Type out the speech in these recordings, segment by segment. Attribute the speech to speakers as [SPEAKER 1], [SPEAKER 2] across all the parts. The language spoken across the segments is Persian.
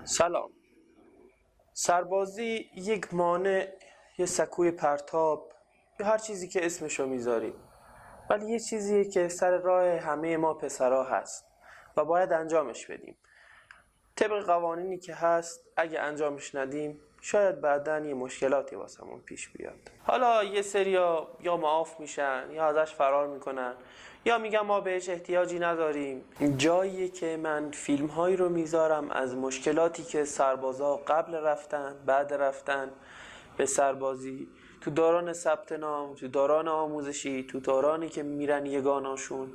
[SPEAKER 1] سلام. سربازی یک مانع، یه سکوی پرتاب، یا هر چیزی که اسمشو میذاریم، ولی یه چیزیه که سر راه همه ما پسرا هست و باید انجامش بدیم. طبق قوانینی که هست اگه انجامش ندیم شاید بعداً یه مشکلاتی واسمون پیش بیاد. حالا یه سریا یا معاف میشن یا ازش فرار میکنن یا میگن ما بهش احتیاجی نداریم. جاییه که من فیلم هایی رو میذارم از مشکلاتی که سربازا قبل رفتن، بعد رفتن به سربازی، تو دوران ثبت نام، تو دوران آموزشی، تو دورانی که میرن یگاناشون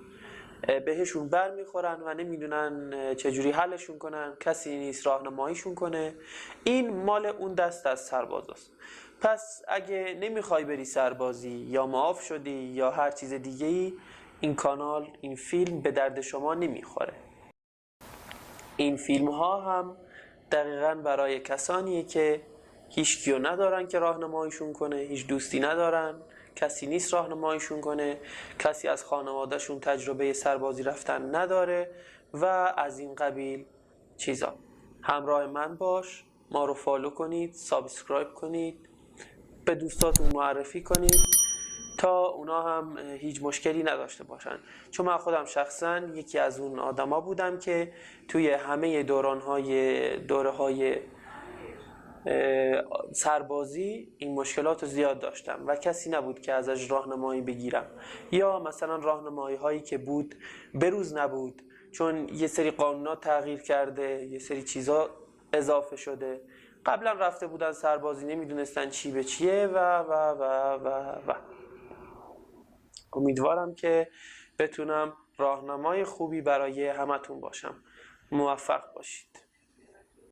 [SPEAKER 1] بهشون بر میخورن و نمیدونن چجوری حلشون کنن، کسی نیست راهنماییشون کنه. این مال اون دست از سربازاست. پس اگه نمیخوای بری سربازی یا معاف شدی یا هر چیز دیگه ای، این کانال، این فیلم به درد شما نمیخوره. این فیلم ها هم دقیقاً برای کسانیه که هیچ کیو ندارن که راهنماییشون کنه، هیچ دوستی ندارن، کسی نیست راهنماییشون کنه، کسی از خانوادهشون تجربه سربازی رفتن نداره و از این قبیل چیزا. همراه من باش، ما رو فالو کنید، سابسکرایب کنید، به دوستاتون معرفی کنید تا اونا هم هیچ مشکلی نداشته باشن. چون من خودم شخصا یکی از اون آدما بودم که توی همه دوره‌های سربازی این مشکلات رو زیاد داشتم و کسی نبود که ازش راهنمایی بگیرم، یا مثلا راهنمایی هایی که بود بروز نبود چون یه سری قانونا تغییر کرده، یه سری چیزا اضافه شده. قبلا رفته بودن سربازی نمیدونستن چی به چیه و امیدوارم که بتونم راهنمای خوبی برای همتون باشم. موفق باشید.